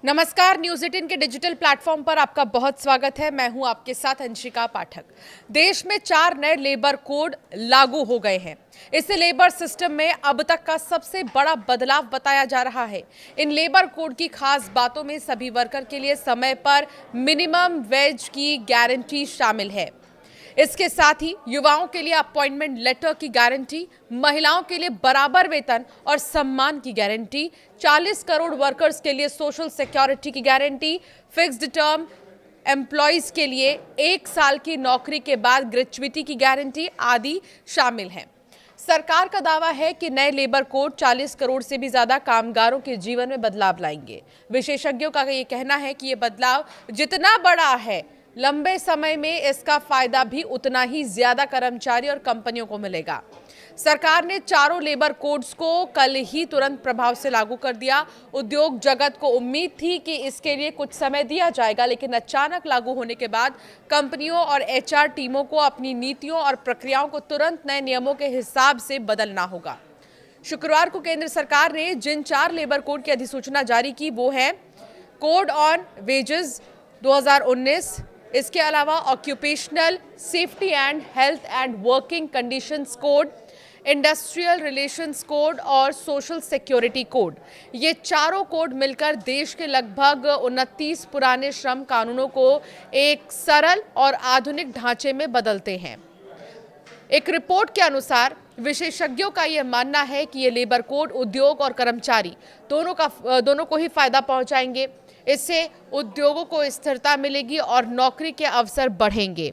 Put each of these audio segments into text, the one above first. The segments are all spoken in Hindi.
नमस्कार, न्यूज़ 18 के डिजिटल प्लेटफॉर्म पर आपका बहुत स्वागत है। मैं हूं आपके साथ अंशिका पाठक। देश में 4 नए लेबर कोड लागू हो गए हैं। इसे लेबर सिस्टम में अब तक का सबसे बड़ा बदलाव बताया जा रहा है। इन लेबर कोड की खास बातों में सभी वर्कर के लिए समय पर मिनिमम वेज की गारंटी शामिल है। इसके साथ ही युवाओं के लिए अपॉइंटमेंट लेटर की गारंटी, महिलाओं के लिए बराबर वेतन और सम्मान की गारंटी, 40 करोड़ वर्कर्स के लिए सोशल सिक्योरिटी की गारंटी, फिक्स्ड टर्म एम्प्लॉयज के लिए 1 साल की नौकरी के बाद ग्रेच्युइटी की गारंटी आदि शामिल हैं। सरकार का दावा है कि नए लेबर कोड 40 करोड़ से भी ज्यादा कामगारों के जीवन में बदलाव लाएंगे। विशेषज्ञों का ये कहना है कि ये बदलाव जितना बड़ा है, लंबे समय में इसका फायदा भी उतना ही ज्यादा कर्मचारी और कंपनियों को मिलेगा। सरकार ने चारों लेबर कोड्स को कल ही तुरंत प्रभाव से लागू कर दिया। उद्योग जगत को उम्मीद थी कि इसके लिए कुछ समय दिया जाएगा, लेकिन अचानक लागू होने के बाद कंपनियों और एचआर टीमों को अपनी नीतियों और प्रक्रियाओं को तुरंत नए नियमों के हिसाब से बदलना होगा। शुक्रवार को केंद्र सरकार ने जिन 4 लेबर कोड की अधिसूचना जारी की वो है कोड ऑन वेजेस 2019, इसके अलावा occupational safety and health and working conditions code, industrial relations code और सोशल सिक्योरिटी कोड। ये चारों कोड मिलकर देश के लगभग 29 पुराने श्रम कानूनों को एक सरल और आधुनिक ढांचे में बदलते हैं। एक रिपोर्ट के अनुसार विशेषज्ञों का यह मानना है कि ये लेबर कोड उद्योग और कर्मचारी दोनों को ही फायदा पहुंचाएंगे। इससे उद्योगों को स्थिरता मिलेगी और नौकरी के अवसर बढ़ेंगे।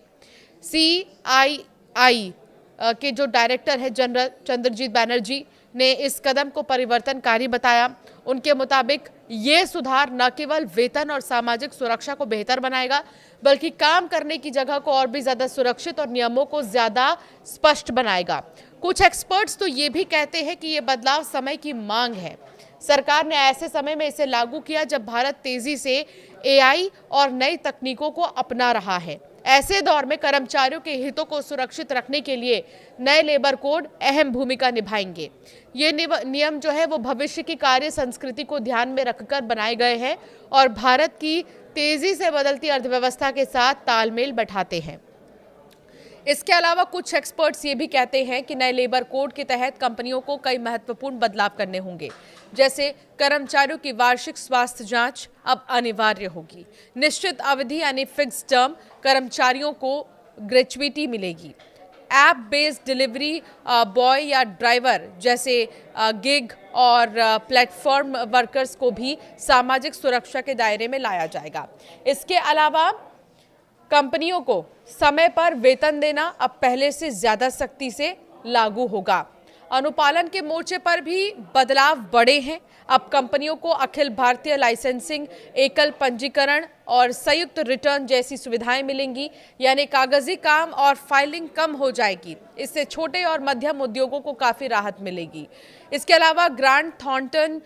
CII के जो डायरेक्टर है जनरल चंद्रजीत बैनर्जी ने इस कदम को परिवर्तनकारी बताया। उनके मुताबिक ये सुधार न केवल वेतन और सामाजिक सुरक्षा को बेहतर बनाएगा, बल्कि काम करने की जगह को और भी ज्यादा सुरक्षित और नियमों को ज्यादा स्पष्ट बनाएगा। कुछ एक्सपर्ट्स तो ये भी कहते हैं कि ये बदलाव समय की मांग है। सरकार ने ऐसे समय में इसे लागू किया जब भारत तेजी से AI और नई तकनीकों को अपना रहा है। ऐसे दौर में कर्मचारियों के हितों को सुरक्षित रखने के लिए नए लेबर कोड अहम भूमिका निभाएंगे। ये नियम जो है वो भविष्य की कार्य संस्कृति को ध्यान में रखकर बनाए गए हैं और भारत की तेजी से बदलती अर्थव्यवस्था के साथ तालमेल बैठाते हैं। इसके अलावा कुछ एक्सपर्ट्स ये भी कहते हैं कि नए लेबर कोड के तहत कंपनियों को कई महत्वपूर्ण बदलाव करने होंगे, जैसे कर्मचारियों की वार्षिक स्वास्थ्य जांच अब अनिवार्य होगी, निश्चित अवधि यानी फिक्स टर्म कर्मचारियों को ग्रेच्युइटी मिलेगी, ऐप बेस्ड डिलीवरी बॉय या ड्राइवर जैसे गिग और प्लेटफॉर्म वर्कर्स को भी सामाजिक सुरक्षा के दायरे में लाया जाएगा। इसके अलावा कंपनियों को समय पर वेतन देना अब पहले से ज्यादा सख्ती से लागू होगा। अनुपालन के मोर्चे पर भी बदलाव बड़े हैं। अब कंपनियों को अखिल भारतीय लाइसेंसिंग, एकल पंजीकरण और संयुक्त रिटर्न जैसी सुविधाएं मिलेंगी, यानी कागजी काम और फाइलिंग कम हो जाएगी। इससे छोटे और मध्यम उद्योगों को काफी राहत मिलेगी। इसके अलावा ग्रांट थॉर्नटन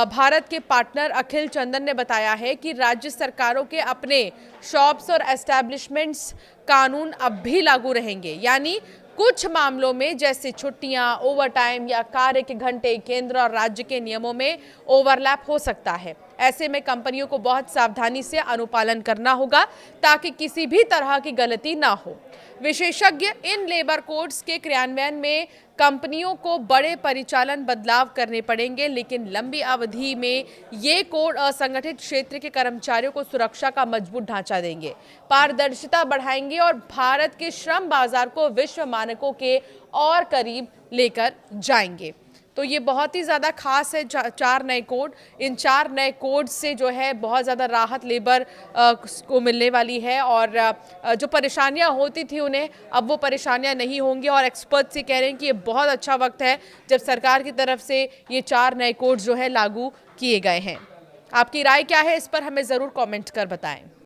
भारत के पार्टनर अखिल चंदन ने बताया है कि राज्य सरकारों के अपने शॉप्स और एस्टैब्लिशमेंट्स कानून अब भी लागू रहेंगे, यानी कुछ मामलों में जैसे छुट्टियां, ओवरटाइम या कार्य के घंटे केंद्र और राज्य के नियमों में ओवरलैप हो सकता है। ऐसे में कंपनियों को बहुत सावधानी से अनुपालन करना होगा ताकि किसी भी तरह की गलती ना हो। विशेषज्ञ इन लेबर कोड्स के क्रियान्वयन में कंपनियों को बड़े परिचालन बदलाव करने पड़ेंगे, लेकिन लंबी अवधि में ये कोड असंगठित क्षेत्र के कर्मचारियों को सुरक्षा का मजबूत ढांचा देंगे, पारदर्शिता बढ़ाएंगे और भारत के श्रम बाजार को विश्व मानकों के और करीब लेकर जाएंगे। तो ये बहुत ही ज़्यादा खास है 4 नए कोड। इन 4 नए कोड से जो है बहुत ज़्यादा राहत लेबर को मिलने वाली है और जो परेशानियां होती थी उन्हें अब वो परेशानियां नहीं होंगी। और एक्सपर्ट्स ये कह रहे हैं कि ये बहुत अच्छा वक्त है जब सरकार की तरफ से ये 4 नए कोड जो है लागू किए गए हैं। आपकी राय क्या है इस पर हमें ज़रूर कॉमेंट कर बताएं।